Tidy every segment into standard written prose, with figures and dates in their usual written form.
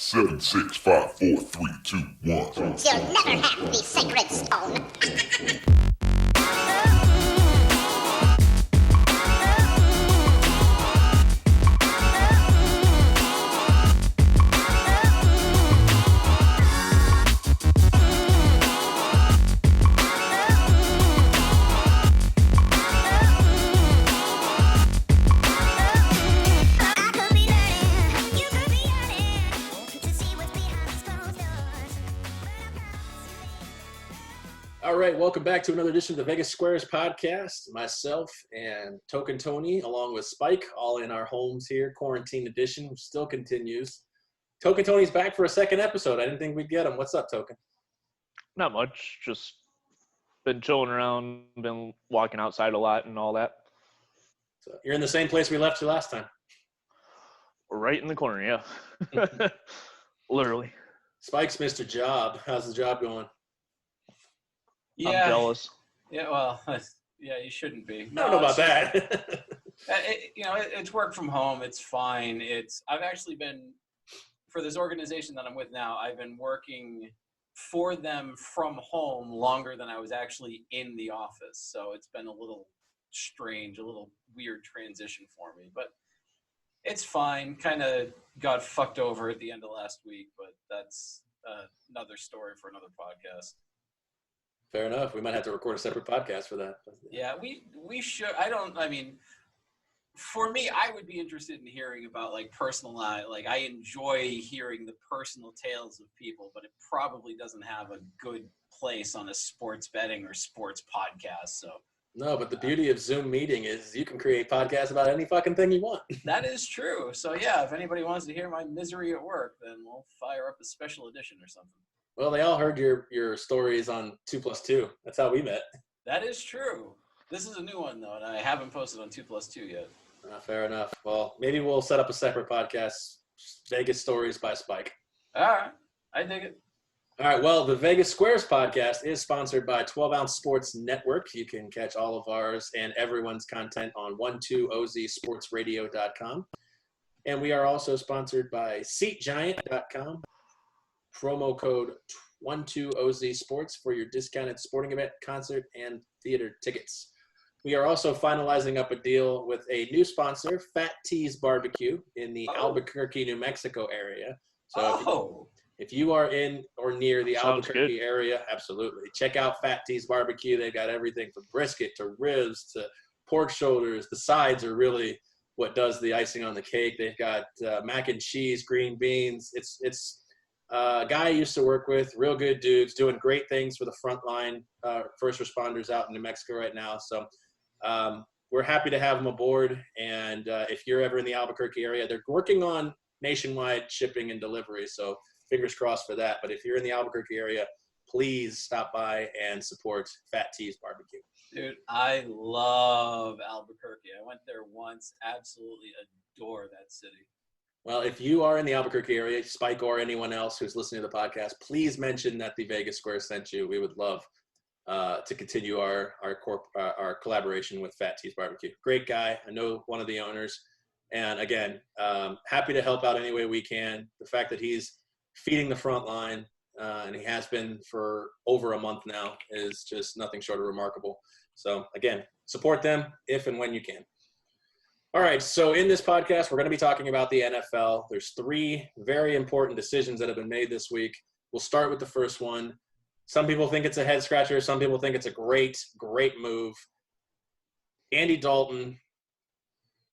7, 6, 5, 4, 3, 2, 1. You'll never have the sacred stone. All right, welcome back to another edition of the Vegas Squares podcast. Myself and Token Tony, along with Spike, all in our homes here. Quarantine edition, which still continues. Token Tony's back for a second episode. I didn't think we'd get him. What's up, Token? Not much. Just been chilling around, been walking outside a lot and all that. So you're in the same place we left you last time. Right in the corner, yeah. Literally. Spike's missed a job. How's the job going? I'm jealous. Yeah, well, yeah, you shouldn't be. I don't know about that. It's work from home. It's fine. I've actually been, for this organization that I'm with now, I've been working for them from home longer than I was actually in the office. So it's been a little strange, a little weird transition for me. But it's fine. Kind of got fucked over at the end of last week, but that's another story for another podcast. Fair enough. We might have to record a separate podcast for that. Yeah, we should. For me, I would be interested in hearing about personal, I enjoy hearing the personal tales of people, but it probably doesn't have a good place on a sports betting or sports podcast. So no, but the beauty of Zoom meeting is you can create podcasts about any fucking thing you want. That is true. So yeah, if anybody wants to hear my misery at work, then we'll fire up a special edition or something. Well, they all heard your stories on 2+2. That's how we met. That is true. This is a new one, though, and I haven't posted on 2+2 yet. Fair enough. Well, maybe we'll set up a separate podcast, Vegas Stories by Spike. All right. I dig it. All right. Well, the Vegas Squares podcast is sponsored by 12 Ounce Sports Network. You can catch all of ours and everyone's content on 12ozsportsradio.com. And we are also sponsored by SeatGiant.com. Promo code 12OZSports for your discounted sporting event, concert, and theater tickets. We are also finalizing up a deal with a new sponsor, Fat T's Barbecue, in the Albuquerque, New Mexico area. So if you are in or near the Albuquerque area, absolutely. Check out Fat T's Barbecue. They've got everything from brisket to ribs to pork shoulders. The sides are really what does the icing on the cake. They've got mac and cheese, green beans. It's a guy I used to work with, real good dudes, doing great things for the frontline first responders out in New Mexico right now. So we're happy to have them aboard. And if you're ever in the Albuquerque area, they're working on nationwide shipping and delivery. So fingers crossed for that. But if you're in the Albuquerque area, please stop by and support Fat T's Barbecue. Dude, I love Albuquerque. I went there once. Absolutely adore that city. Well, if you are in the Albuquerque area, Spike or anyone else who's listening to the podcast, please mention that the Vegas Square sent you. We would love to continue our collaboration with Fat T's Barbecue. Great guy. I know one of the owners. And again, happy to help out any way we can. The fact that he's feeding the front line, and he has been for over a month now, is just nothing short of remarkable. So again, support them if and when you can. All right, so in this podcast, we're going to be talking about the NFL. There's 3 very important decisions that have been made this week. We'll start with the first one. Some people think it's a head scratcher. Some people think it's a great, great move. Andy Dalton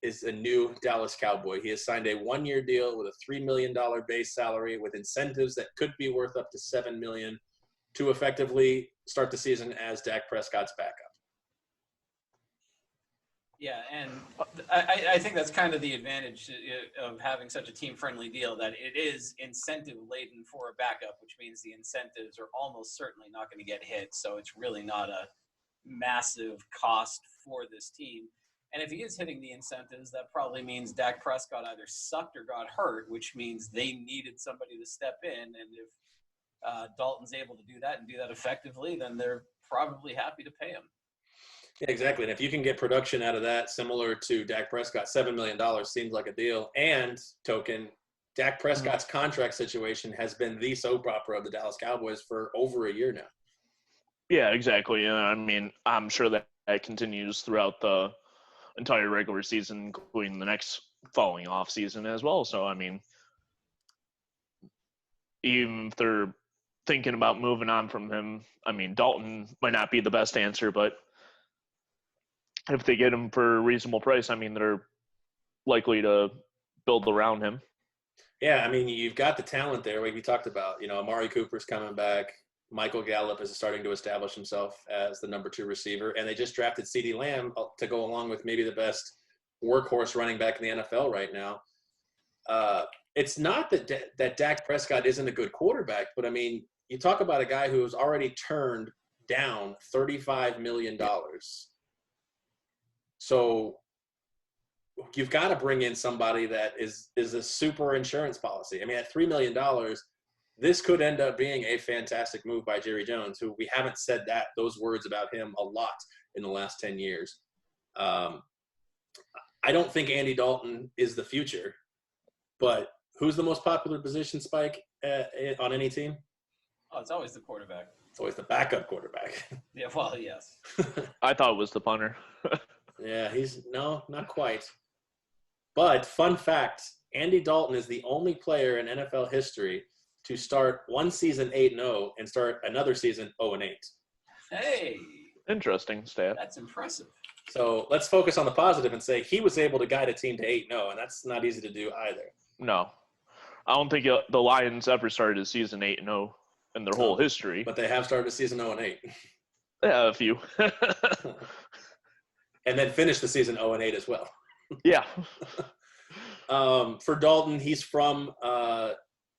is a new Dallas Cowboy. He has signed a 1-year deal with a $3 million base salary with incentives that could be worth up to $7 million to effectively start the season as Dak Prescott's backup. Yeah, and I think that's kind of the advantage of having such a team-friendly deal, that it is incentive-laden for a backup, which means the incentives are almost certainly not going to get hit, so it's really not a massive cost for this team. And if he is hitting the incentives, that probably means Dak Prescott either sucked or got hurt, which means they needed somebody to step in, and if Dalton's able to do that and do that effectively, then they're probably happy to pay him. Yeah, exactly. And if you can get production out of that, similar to Dak Prescott, $7 million seems like a deal. And Token, Dak Prescott's contract situation has been the soap opera of the Dallas Cowboys for over a year now. Yeah, exactly. And I mean, I'm sure that continues throughout the entire regular season, including the next following off season as well. So, I mean, even if they're thinking about moving on from him, I mean, Dalton might not be the best answer, but if they get him for a reasonable price, I mean, they're likely to build around him. Yeah, I mean, you've got the talent there. Like we talked about, Amari Cooper's coming back. Michael Gallup is starting to establish himself as the number 2 receiver. And they just drafted CeeDee Lamb to go along with maybe the best workhorse running back in the NFL right now. It's not that Dak Prescott isn't a good quarterback, but, I mean, you talk about a guy who's already turned down $35 million. So you've got to bring in somebody that is a super insurance policy. I mean, at $3 million, this could end up being a fantastic move by Jerry Jones, who we haven't said those words about him a lot in the last 10 years. I don't think Andy Dalton is the future, but who's the most popular position, Spike, on any team? Oh, it's always the quarterback. It's always the backup quarterback. Yeah, well, yes. I thought it was the punter. Yeah, not quite. But fun fact, Andy Dalton is the only player in NFL history to start one season 8-0 and start another season 0-8. Hey. Interesting stat. That's impressive. So let's focus on the positive and say he was able to guide a team to 8-0, and that's not easy to do either. No. I don't think the Lions ever started a season 8-0 in their whole history. But they have started a season 0-8. Yeah, a few. And then finished the season 0-8 as well. Yeah. For Dalton, he's from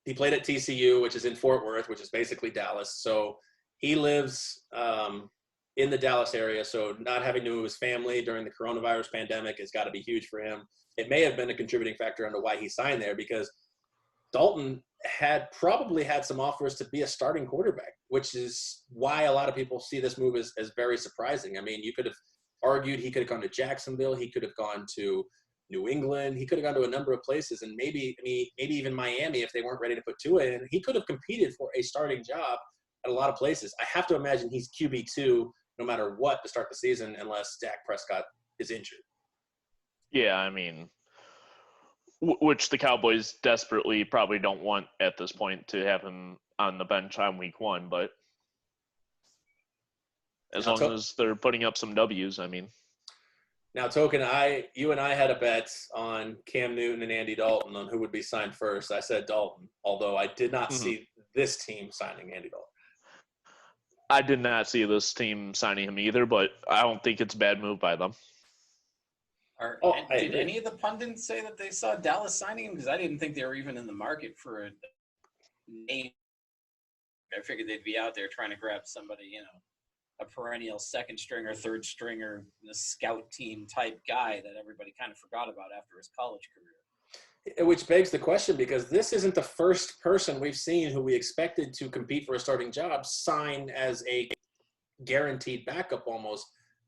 he played at TCU, which is in Fort Worth, which is basically Dallas. So he lives in the Dallas area. So not having to move his family during the coronavirus pandemic has got to be huge for him. It may have been a contributing factor into why he signed there, because Dalton had probably had some offers to be a starting quarterback, which is why a lot of people see this move as very surprising. I mean, you could have argued he could have gone to Jacksonville. He could have gone to New England. He could have gone to a number of places, and maybe even Miami if they weren't ready to put Tua in. He could have competed for a starting job at a lot of places. I have to imagine he's QB2 no matter what to start the season unless Dak Prescott is injured. Yeah, I mean, which the Cowboys desperately probably don't want at this point to have him on the bench on week 1, but as long as they're putting up some W's, I mean. Now, Token, you and I had a bet on Cam Newton and Andy Dalton on who would be signed first. I said Dalton, although I did not see this team signing Andy Dalton. I did not see this team signing him either, but I don't think it's a bad move by them. Did any of the pundits say that they saw Dallas signing him? Because I didn't think they were even in the market for a name. I figured they'd be out there trying to grab somebody, a perennial second stringer, third stringer, the scout team type guy that everybody kind of forgot about after his college career. Which begs the question, because this isn't the first person we've seen who we expected to compete for a starting job sign as a guaranteed backup almost.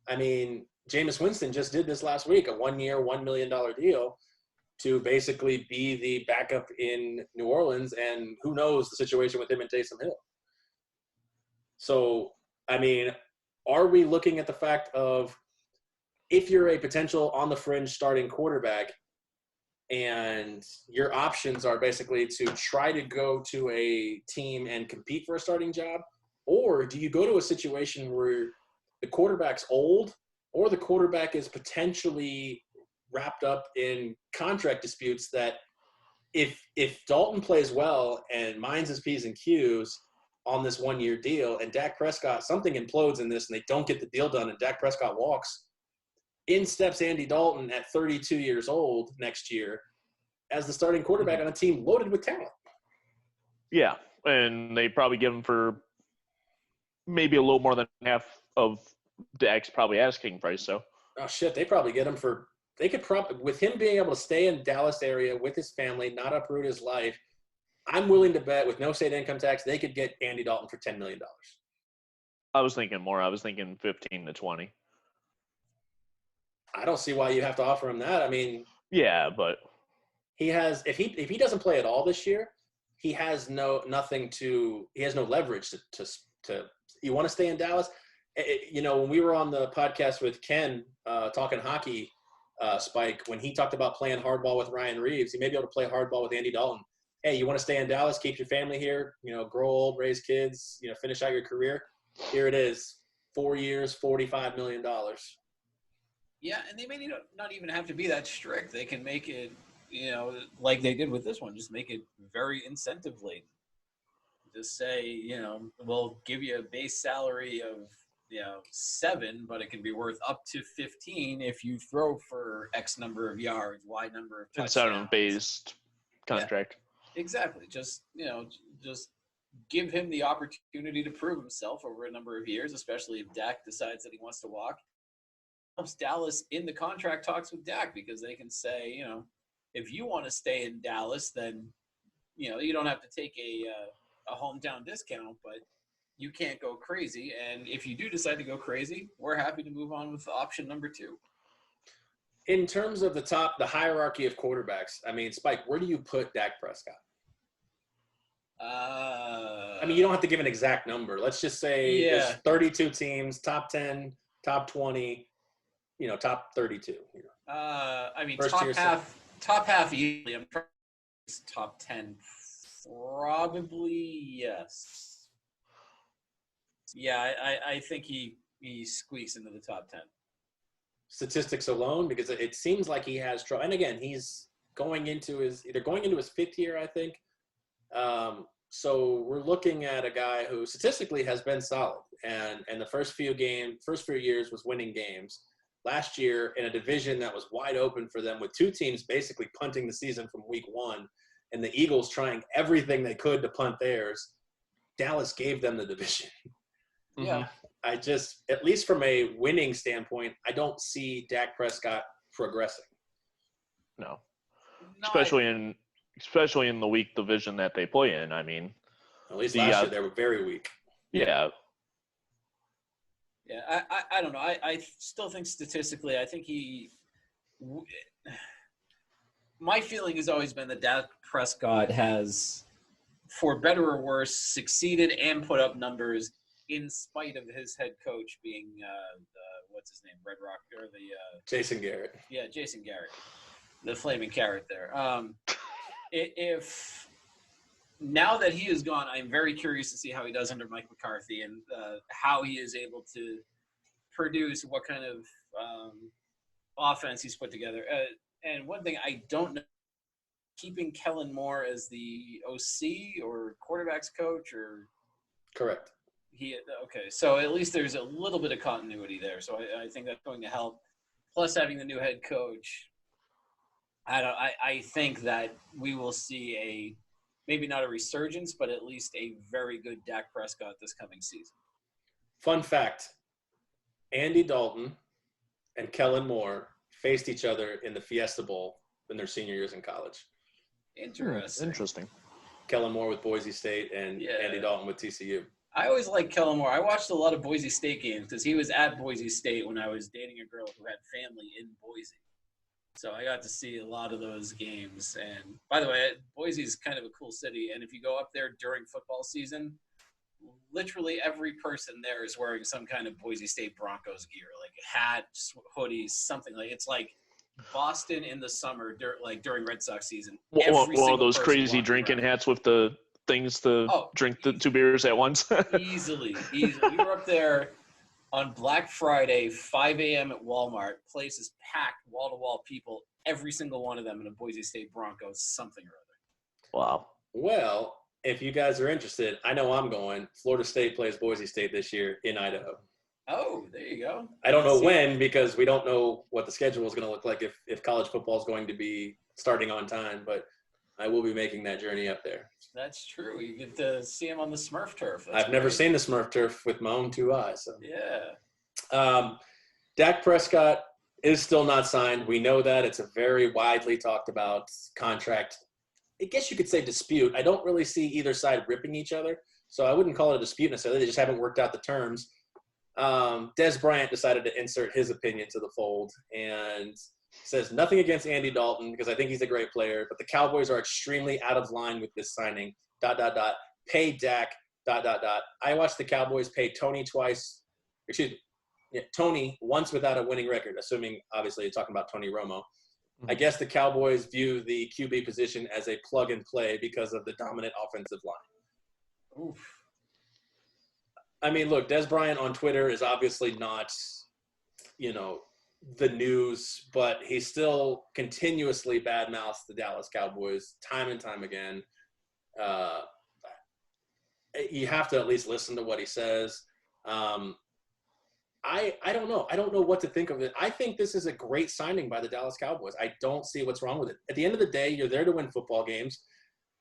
I mean, Jameis Winston just did this last week, a 1-year, $1 million deal to basically be the backup in New Orleans, and who knows the situation with him and Taysom Hill. So, I mean, are we looking at the fact of if you're a potential on the fringe starting quarterback and your options are basically to try to go to a team and compete for a starting job, or do you go to a situation where the quarterback's old or the quarterback is potentially wrapped up in contract disputes that if Dalton plays well and minds his P's and Q's on this 1-year deal and Dak Prescott, something implodes in this and they don't get the deal done and Dak Prescott walks, in steps Andy Dalton at 32 years old next year as the starting quarterback on a team loaded with talent. Yeah, and they probably give him for maybe a little more than half of Dak's probably asking price. So, oh shit, they probably get him for. They could probably, with him being able to stay in Dallas area with his family, not uproot his life. I'm willing to bet with no state income tax, they could get Andy Dalton for $10 million. I was thinking more. I was thinking 15 to 20. I don't see why you have to offer him that. I mean, yeah, but he has if he doesn't play at all this year, he has no leverage to you want to stay in Dallas. When we were on the podcast with Ken talking hockey, Spike, when he talked about playing hardball with Ryan Reeves, he may be able to play hardball with Andy Dalton. Hey, you want to stay in Dallas, keep your family here, grow old, raise kids, finish out your career. Here it is, 4 years, $45 million. Yeah, and they may not even have to be that strict. They can make it, like they did with this one, just make it very incentive laden. Just say, we'll give you a base salary of, 7, but it can be worth up to 15 if you throw for X number of yards, Y number of touchdowns. Incentive-based contract. Yeah, exactly. Just give him the opportunity to prove himself over a number of years, especially if Dak decides that he wants to walk. Helps Dallas in the contract talks with Dak because they can say, if you want to stay in Dallas, then, you don't have to take a hometown discount, but you can't go crazy. And if you do decide to go crazy, we're happy to move on with option number 2. In terms of the hierarchy of quarterbacks, Spike, where do you put Dak Prescott? You don't have to give an exact number. Let's just say there's 32 teams, top 10, top 20, top 32. Top half easily. I'm trying top 10. Probably yes. Yeah, I think he squeaks into the top 10. Statistics alone, because it seems like he has trouble. And again, he's going into his 5th year, I think. So we're looking at a guy who statistically has been solid, and the first few years was winning games. Last year in a division that was wide open for them, with 2 teams basically punting the season from week 1, and the Eagles trying everything they could to punt theirs, Dallas gave them the division. Yeah. I just, at least from a winning standpoint, I don't see Dak Prescott progressing. No. Especially in the weak division that they play in. At least last year they were very weak. Yeah. Yeah, I don't know. I still think statistically, I think my feeling has always been that Dak Prescott has, for better or worse, succeeded and put up numbers in spite of his head coach being what's his name, Red Rock, or Jason Garrett. Yeah, Jason Garrett, the flaming carrot there. If now that he is gone, I'm very curious to see how he does under Mike McCarthy and how he is able to produce, what kind of offense he's put together. And one thing I don't know, keeping Kellen Moore as the OC or quarterbacks coach, or correct. Okay, so at least there's a little bit of continuity there. So I think that's going to help. Plus, having the new head coach, I think that we will see maybe not a resurgence, but at least a very good Dak Prescott this coming season. Fun fact: Andy Dalton and Kellen Moore faced each other in the Fiesta Bowl in their senior years in college. Interesting. Kellen Moore with Boise State and Andy Dalton with TCU. I always liked Kellen Moore. I watched a lot of Boise State games because he was at Boise State when I was dating a girl who had family in Boise. So I got to see a lot of those games. And by the way, Boise is kind of a cool city. And if you go up there during football season, literally every person there is wearing some kind of Boise State Broncos gear, like hats, hoodies, something like it's like Boston in the summer, during Red Sox season. One of those crazy drinking hats with the things to drink the 2 beers at once. Easily. We were up there on Black Friday, 5 a.m. at Walmart. Place is packed, wall-to-wall people, every single one of them in a Boise State Broncos something or other. Wow. Well, if you guys are interested, I know I'm going. Florida State plays Boise State this year in Idaho. Oh, there you go. I don't know when, because we don't know what the schedule is going to look like if college football is going to be starting on time, but I will be making that journey up there. That's true. You get to see him on the Smurf turf. I've never seen the Smurf turf with my own 2 eyes. So. Yeah. Dak Prescott is still not signed. We know that. It's a very widely talked about contract. I guess you could say dispute. I don't really see either side ripping each other, so I wouldn't call it a dispute necessarily. They just haven't worked out the terms. Des Bryant decided to insert his opinion to the fold, and Says nothing against Andy Dalton because I think he's a great player, but the Cowboys are extremely out of line with this signing. ... Pay Dak ... I watched the Cowboys pay Tony Tony once without a winning record, assuming obviously you're talking about Tony Romo. I guess the Cowboys view the QB position as a plug and play because of the dominant offensive line. Oof. I mean, look, Des Bryant on Twitter is obviously not, the news, but he still continuously badmouths the Dallas Cowboys time and time again. You have to at least listen to what he says. I don't know. I don't know what to think of it. I think this is a great signing by the Dallas Cowboys. I don't see what's wrong with it. At the end of the day, you're there to win football games.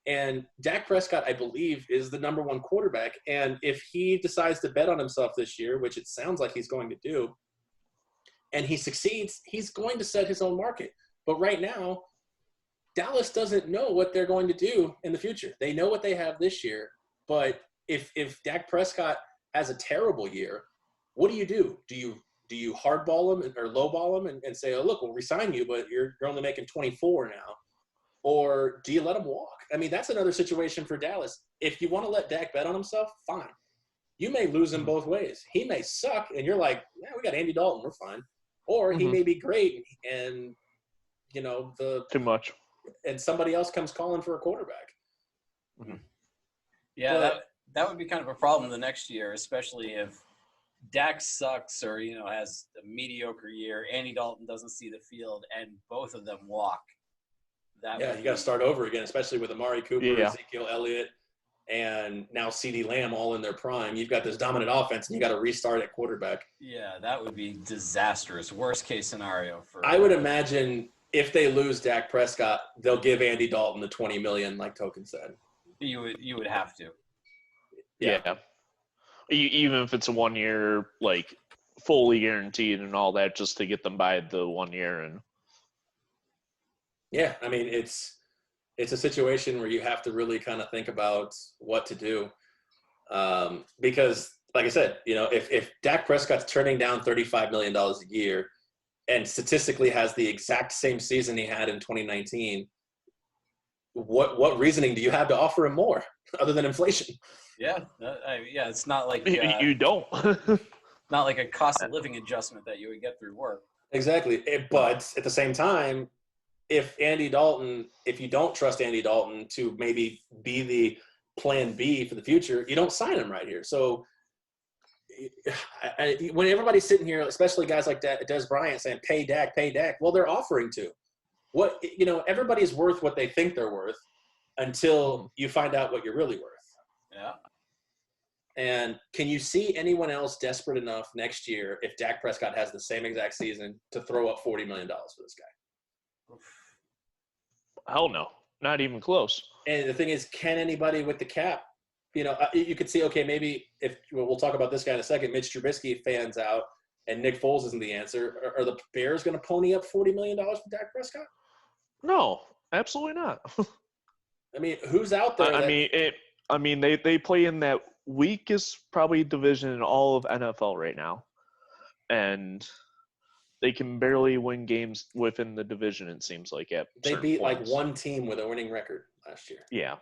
And Dak Prescott, I believe, is the number one quarterback. And if he decides to bet on himself this year, which it sounds like he's going to do, and he succeeds, he's going to set his own market. But right now, Dallas doesn't know what they're going to do in the future. They know what they have this year. But if Dak Prescott has a terrible year, what do? Do you hardball him or lowball him and say, oh, look, we'll resign you, but you're only making 24 now? Or do you let him walk? I mean, that's another situation for Dallas. If you want to let Dak bet on himself, fine. You may lose him both ways. He may suck, and you're like, yeah, we got Andy Dalton, we're fine. Or he may be great, and too much, and somebody else comes calling for a quarterback. Yeah, but that would be kind of a problem the next year, especially if Dak sucks or has a mediocre year. Andy Dalton doesn't see the field, and both of them walk. You got to start over again, especially with Amari Cooper, Ezekiel Elliott, and now CeeDee Lamb all in their prime. You've got this dominant offense, and you got to restart at quarterback. Yeah, that would be disastrous. Worst case scenario for. I would imagine if they lose Dak Prescott, they'll give Andy Dalton the $20 million, like Token said. You would have to. Yeah. Even if it's a 1 year, like fully guaranteed and all that, just to get them by the 1 year. And yeah, I mean, it's a situation where you have to really kind of think about what to do. Because, like I said, if Dak Prescott's turning down $35 million a year and statistically has the exact same season he had in 2019, what reasoning do you have to offer him more other than inflation? Yeah, it's not like you don't. not like a cost of living adjustment that you would get through work. Exactly, but at the same time, if you don't trust Andy Dalton to maybe be the plan B for the future, you don't sign him right here. So when everybody's sitting here, especially guys like Des Bryant saying, pay Dak, well, they're offering to. Everybody's worth what they think they're worth until you find out what you're really worth. Yeah. And can you see anyone else desperate enough next year if Dak Prescott has the same exact season to throw up $40 million for this guy? Hell no. Not even close. And the thing is, can anybody with the cap, you could see, okay, maybe we'll talk about this guy in a second, Mitch Trubisky fans out and Nick Foles isn't the answer. Are the Bears going to pony up $40 million for Dak Prescott? No, absolutely not. I mean, who's out there? They play in that weakest probably division in all of NFL right now. And they can barely win games within the division, it seems like. They beat like one team with a winning record last year. Yeah.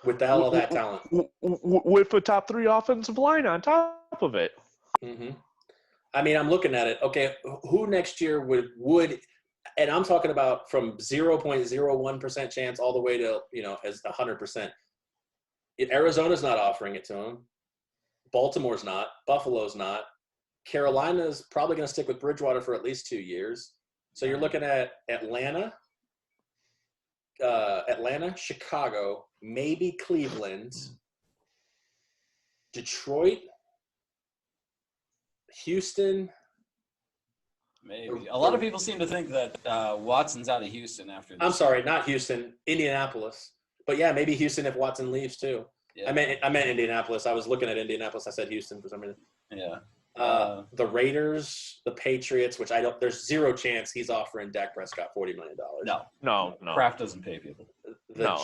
With all that talent. With a top 3 offensive line on top of it. Mm-hmm. I mean, I'm looking at it. Okay, who next year would and I'm talking about from 0.01% chance all the way to, as 100%. Arizona's not offering it to him. Baltimore's not. Buffalo's not. Carolina's probably going to stick with Bridgewater for at least 2 years. So you're looking at Atlanta, Chicago, maybe Cleveland, Detroit, Houston. Maybe. A lot of people seem to think that Watson's out of Houston after this. I'm sorry, not Houston, Indianapolis. But yeah, maybe Houston if Watson leaves too. Yeah. I meant Indianapolis. I was looking at Indianapolis. I said Houston for some reason. Yeah. The Raiders, the Patriots, which there's zero chance he's offering Dak Prescott $40 million. No. Kraft doesn't pay people. No.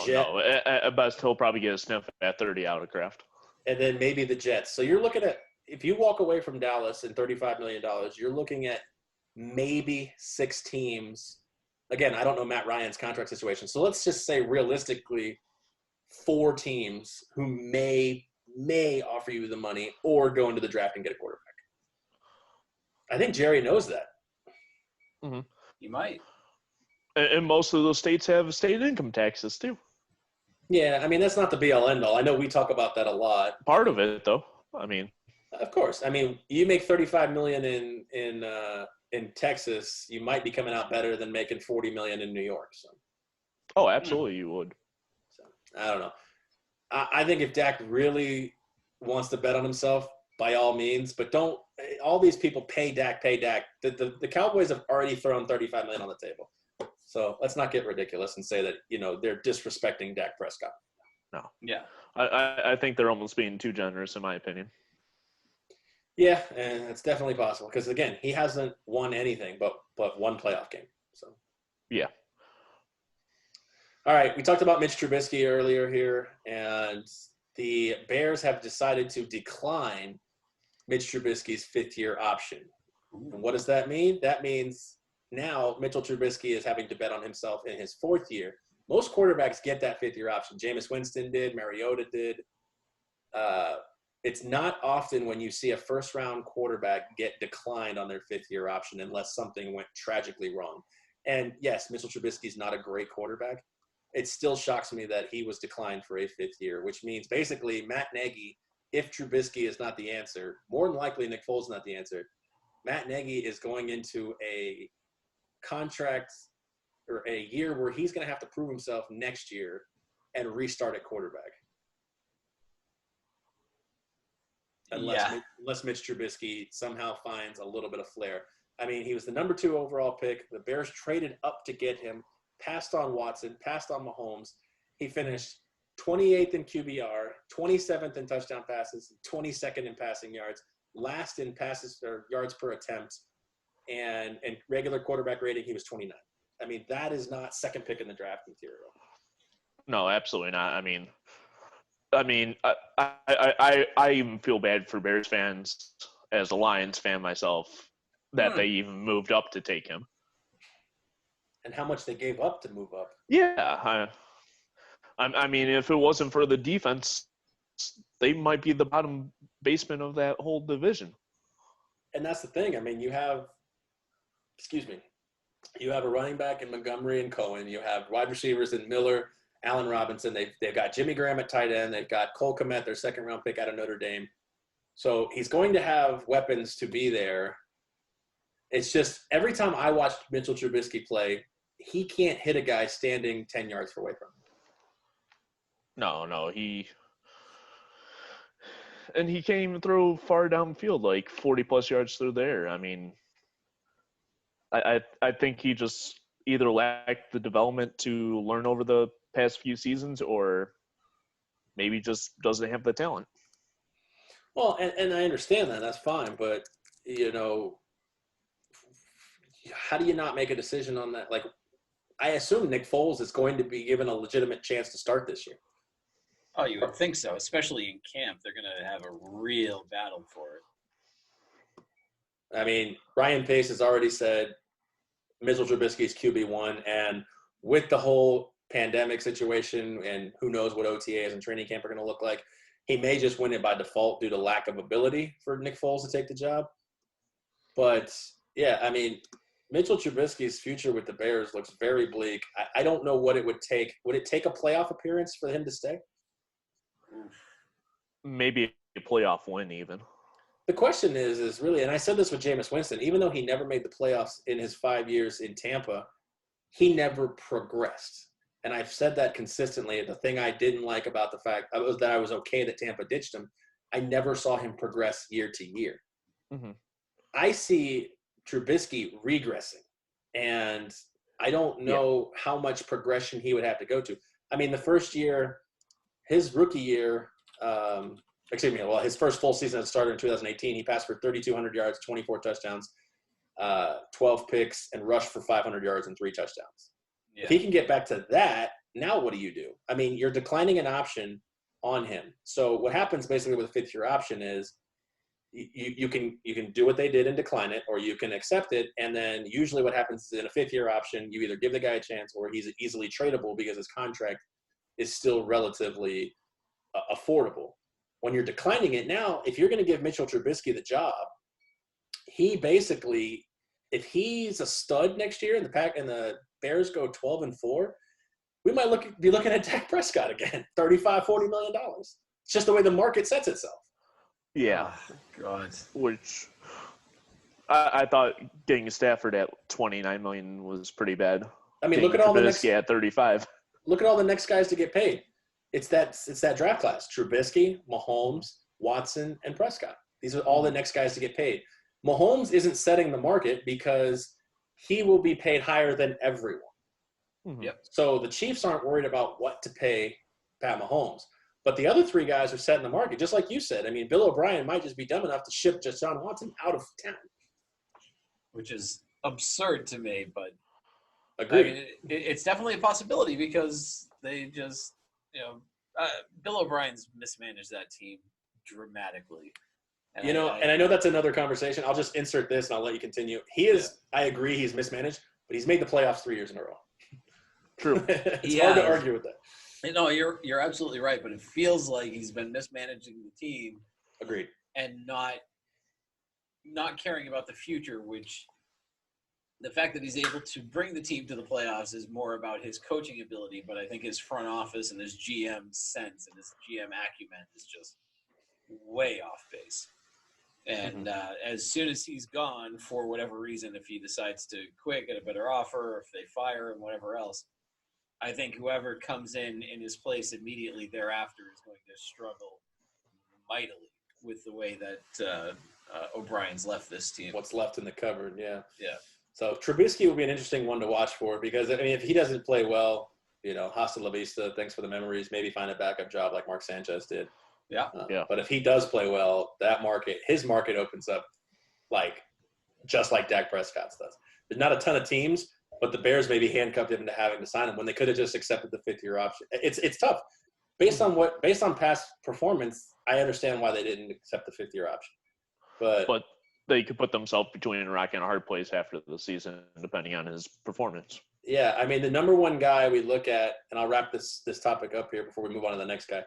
At best, he'll probably get a sniff at 30 out of Kraft. And then maybe the Jets. So you're looking at, if you walk away from Dallas and $35 million, you're looking at maybe 6 teams. Again, I don't know Matt Ryan's contract situation. So let's just say realistically 4 teams who may offer you the money or go into the draft and get a quarterback. I think Jerry knows that. Mm-hmm. You might. And most of those states have state income taxes too. Yeah, I mean, that's not the be-all, end-all. I know we talk about that a lot. Part of it, though. I mean, of course. I mean, you make $35 million in Texas, you might be coming out better than making $40 million in New York. So. Oh, absolutely, you would. So, I don't know. I think if Dak really wants to bet on himself, by all means, but don't. All these people pay Dak. The Cowboys have already thrown $35 million on the table. So let's not get ridiculous and say that, they're disrespecting Dak Prescott. No. Yeah. I think they're almost being too generous, in my opinion. Yeah, and it's definitely possible because, again, he hasn't won anything but one playoff game. So. Yeah. All right, we talked about Mitch Trubisky earlier here, and the Bears have decided to decline Mitch Trubisky's 5th-year option. And what does that mean? That means now Mitchell Trubisky is having to bet on himself in his 4th year. Most quarterbacks get that 5th-year option. Jameis Winston did. Mariota did. It's not often when you see a first-round quarterback get declined on their 5th-year option unless something went tragically wrong. And, yes, Mitchell Trubisky is not a great quarterback. It still shocks me that he was declined for a 5th year, which means basically Matt Nagy, if Trubisky is not the answer, more than likely Nick Foles is not the answer, Matt Nagy is going into a contract or a year where he's going to have to prove himself next year and restart at quarterback. Unless Mitch Trubisky somehow finds a little bit of flair. I mean, he was the number 2 overall pick. The Bears traded up to get him, passed on Watson, passed on Mahomes. He finished 28th in QBR, 27th in touchdown passes, 22nd in passing yards, last in passes or yards per attempt, and regular quarterback rating, he was 29th. I mean, that is not second pick in the draft material. No, absolutely not. I mean, I even feel bad for Bears fans as a Lions fan myself that they even moved up to take him. And how much they gave up to move up. Yeah. I mean, if it wasn't for the defense, they might be the bottom basement of that whole division. And that's the thing. I mean, you have a running back in Montgomery and Cohen. You have wide receivers in Miller, Allen Robinson. They've got Jimmy Graham at tight end. They've got Cole Kmet, their 2nd-round pick out of Notre Dame. So he's going to have weapons to be there. It's just every time I watch Mitchell Trubisky play, he can't hit a guy standing 10 yards away from him. No, he can't even throw far downfield, like 40-plus yards through there. I mean, I think he just either lacked the development to learn over the past few seasons or maybe just doesn't have the talent. Well, and I understand that. That's fine. But, how do you not make a decision on that? Like, I assume Nick Foles is going to be given a legitimate chance to start this year. Oh, you would think so. Especially in camp, they're going to have a real battle for it. I mean, Ryan Pace has already said Mitchell Trubisky's QB1, and with the whole pandemic situation and who knows what OTAs and training camp are going to look like, he may just win it by default due to lack of ability for Nick Foles to take the job. But, yeah, I mean, Mitchell Trubisky's future with the Bears looks very bleak. I don't know what it would take. Would it take a playoff appearance for him to stay? Maybe a playoff win even. The question is really, and I said this with Jameis Winston, even though he never made the playoffs in his 5 years in Tampa, he never progressed. And I've said that consistently. The thing I didn't like about the fact was that I was okay that Tampa ditched him. I never saw him progress year to year. Mm-hmm. I see Trubisky regressing, and I don't know how much progression he would have to go to. I mean, the first year, his rookie year, his first full season as a starter in 2018, he passed for 3,200 yards, 24 touchdowns, 12 picks, and rushed for 500 yards and 3 touchdowns. Yeah. If he can get back to that, now what do you do? I mean, you're declining an option on him. So what happens basically with a 5th-year option is you can do what they did and decline it, or you can accept it. And then usually what happens is in a 5th-year option, you either give the guy a chance or he's easily tradable because his contract is still relatively affordable. When you're declining it now, if you're going to give Mitchell Trubisky the job, he basically, if he's a stud next year and the Bears go 12-4, we might be looking at Dak Prescott again, $35-40 million. It's just the way the market sets itself. Yeah. Oh, God. Which I thought getting Stafford at $29 million was pretty bad. I mean, Getting look at all the Trubisky at 35. Look at all the next guys to get paid. It's that draft class: Trubisky, Mahomes, Watson, and Prescott. These are all the next guys to get paid. Mahomes isn't setting the market because he will be paid higher than everyone. Mm-hmm. Yep. So the Chiefs aren't worried about what to pay Pat Mahomes. But the other 3 guys are setting the market, just like you said. I mean, Bill O'Brien might just be dumb enough to ship Deshaun Watson out of town. Which is absurd to me, but Agreed. I mean, it's definitely a possibility because they just, Bill O'Brien's mismanaged that team dramatically. And I know that's another conversation. I'll just insert this and I'll let you continue. I agree he's mismanaged, but he's made the playoffs 3 years in a row. True. It's hard to argue with that. No, you're absolutely right, but it feels like he's been mismanaging the team. Agreed. And not caring about the future, which the fact that he's able to bring the team to the playoffs is more about his coaching ability, but I think his front office and his GM sense and his GM acumen is just way off base. And as soon as he's gone, for whatever reason, if he decides to quit, get a better offer, or if they fire him, whatever else, I think whoever comes in his place immediately thereafter is going to struggle mightily with the way that O'Brien's left this team. What's left in the cupboard, yeah. Yeah. So Trubisky will be an interesting one to watch for because, I mean, if he doesn't play well, hasta la vista, thanks for the memories, maybe find a backup job like Mark Sanchez did. Yeah. But if he does play well, his market opens up just like Dak Prescott's does. There's not a ton of teams, but the Bears maybe handcuffed him into having to sign him when they could have just accepted the 5th-year option. It's tough. Based on past performance, I understand why they didn't accept the 5th-year option. But they could put themselves between a rock and a hard place after the season, depending on his performance. Yeah, I mean, the number one guy we look at, and I'll wrap this topic up here before we move on to the next guy.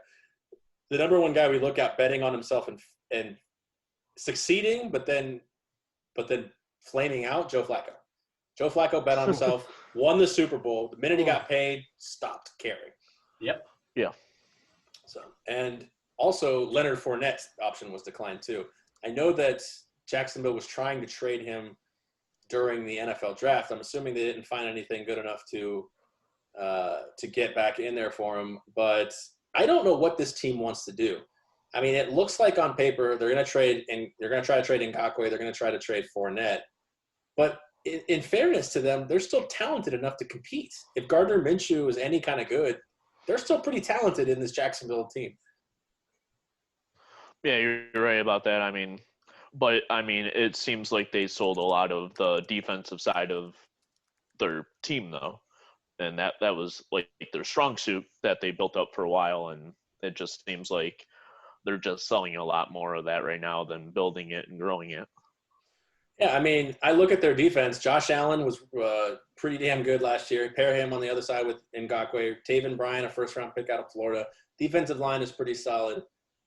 The number one guy we look at betting on himself and succeeding, but then flaming out, Joe Flacco. Joe Flacco bet on himself, won the Super Bowl. The minute he got paid, stopped caring. Yep. Yeah. So, and also Leonard Fournette's option was declined too. I know that Jacksonville was trying to trade him during the NFL draft. I'm assuming they didn't find anything good enough to get back in there for him. But I don't know what this team wants to do. I mean, it looks like on paper they're going to trade, and they're going to try to trade Ngakoue. They're going to try to trade Fournette. But in fairness to them, they're still talented enough to compete. If Gardner Minshew is any kind of good, they're still pretty talented in this Jacksonville team. Yeah, you're right about that. But it seems like they sold a lot of the defensive side of their team, though. And that was like their strong suit that they built up for a while. And it just seems like they're just selling a lot more of that right now than building it and growing it. Yeah, I mean, I look at their defense. Josh Allen was pretty damn good last year. Pair him on the other side with Ngakoue. Taven Bryan, a first-round pick out of Florida. Defensive line is pretty solid.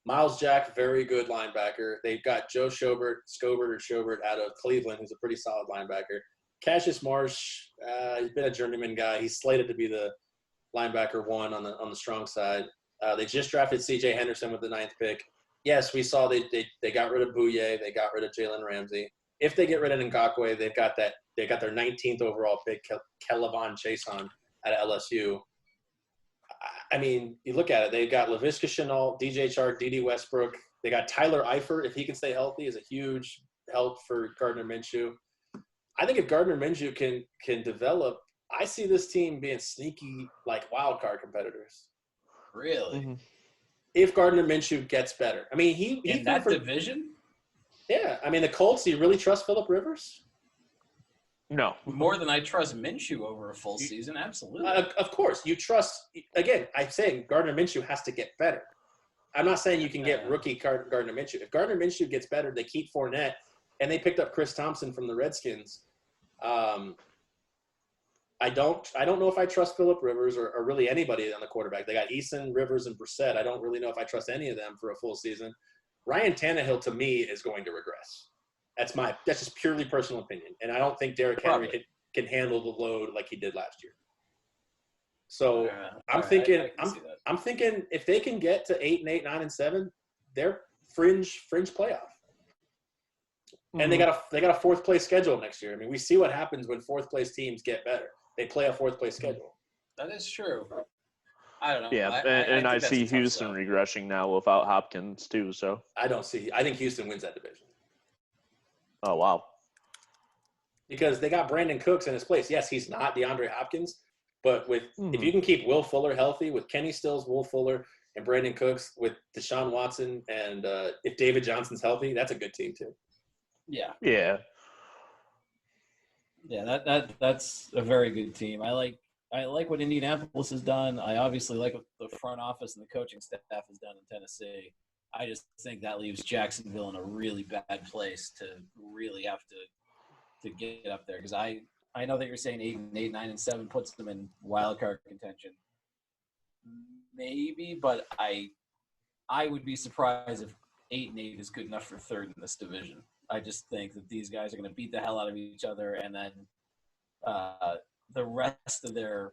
Miles Jack, very good linebacker. They've got Joe Schobert out of Cleveland, who's a pretty solid linebacker. Cassius Marsh, he's been a journeyman guy. He's slated to be the linebacker one on the strong side. They just drafted C.J. Henderson with the 9th pick. Yes, we saw they got rid of Bouye. They got rid of Jalen Ramsey. If they get rid of Ngakoue, they got their 19th overall pick, Kelvon Chason out of LSU. I mean, you look at it. They've got Laviska Shenault, DJ Chark, D.D. Westbrook. They got Tyler Eifert. If he can stay healthy, is a huge help for Gardner Minshew. I think if Gardner Minshew can develop, I see this team being sneaky like wild card competitors. Really? Mm-hmm. If Gardner Minshew gets better, I mean, he in that division. Yeah, I mean, the Colts. Do you really trust Phillip Rivers? No. More than I trust Minshew over a full season, absolutely. Of course, you trust. Again, I'm saying Gardner Minshew has to get better. I'm not saying you can get rookie Gardner Minshew. If Gardner Minshew gets better, they keep Fournette, and they picked up Chris Thompson from the Redskins. I don't know if I trust Phillip Rivers or really anybody on the quarterback. They got Eason, Rivers, and Brissett. I don't really know if I trust any of them for a full season. Ryan Tannehill, to me, is going to regress. That's just purely personal opinion. And I don't think Derrick Henry can handle the load like he did last year. So I'm thinking if they can get to 8-8, 9-7, they're fringe playoff. And they got a fourth place schedule next year. I mean, we see what happens when fourth place teams get better. They play a fourth place schedule. That is true. I don't know. Yeah, I see Houston regressing now without Hopkins too. So I think Houston wins that division. Oh wow! Because they got Brandon Cooks in his place. Yes, he's not DeAndre Hopkins, but if you can keep Will Fuller healthy, with Kenny Stills, Will Fuller, and Brandon Cooks, with Deshaun Watson, and if David Johnson's healthy, that's a good team too. Yeah. Yeah. Yeah, that's a very good team. I like what Indianapolis has done. I obviously like what the front office and the coaching staff has done in Tennessee. I just think that leaves Jacksonville in a really bad place to really have to get up there, because I know that you're saying 8-8, 9-7 puts them in wild card contention. Maybe, but I would be surprised if 8-8 is good enough for third in this division. I just think that these guys are going to beat the hell out of each other, and then the rest of their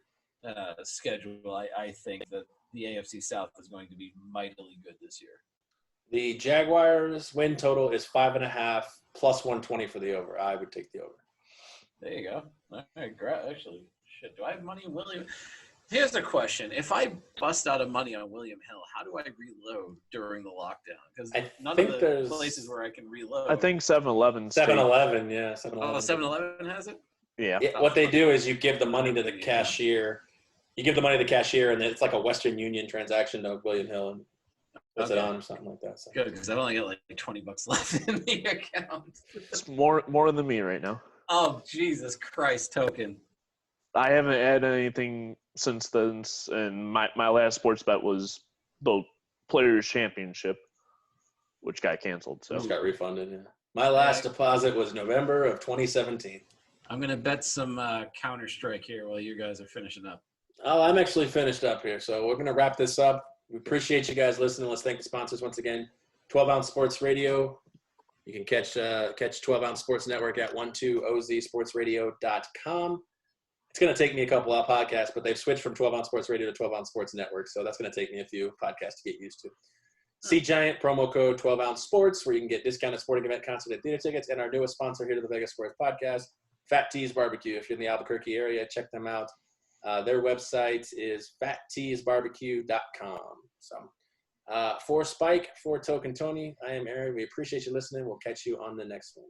schedule, I think that the AFC South is going to be mightily good this year. The Jaguars' win total is 5.5 plus 120 for the over. I would take the over. There you go. All right, actually, shit. Do I have money in William? Here's the question: if I bust out of money on William Hill, how do I reload during the lockdown? Because none of the places where I can reload. I think 7-Eleven. 7-Eleven, yeah. 7-Eleven. Oh, 7-Eleven has it? Yeah. What they do is you give the money to the cashier. You give the money to the cashier, and it's like a Western Union transaction to William Hill, and puts it on or something like that. So. Good, because I've only got like $20 left in the account. It's more than me right now. Oh, Jesus Christ, token. I haven't had anything since then, and my last sports bet was the Players' Championship, which got canceled. So just got refunded. Yeah. My last deposit was November of 2017. I'm gonna bet some Counter-Strike here while you guys are finishing up. Oh, I'm actually finished up here, so we're gonna wrap this up. We appreciate you guys listening. Let's thank the sponsors once again. 12 Ounce Sports Radio. You can catch 12 Ounce Sports Network at 12ozsportsradio.com. It's going to take me a couple of podcasts, but they've switched from 12 Ounce Sports Radio to 12 Ounce Sports Network, so that's going to take me a few podcasts to get used to. Sea Giant, promo code 12 Ounce Sports, where you can get discounted sporting event, concert, and theater tickets. And our newest sponsor here to the Vegas Sports Podcast, Fat Tees Barbecue. If you're in the Albuquerque area, check them out. Their website is fatteesbarbecue.com. So for Spike, for Token Tony, I am Aaron. We appreciate you listening. We'll catch you on the next one.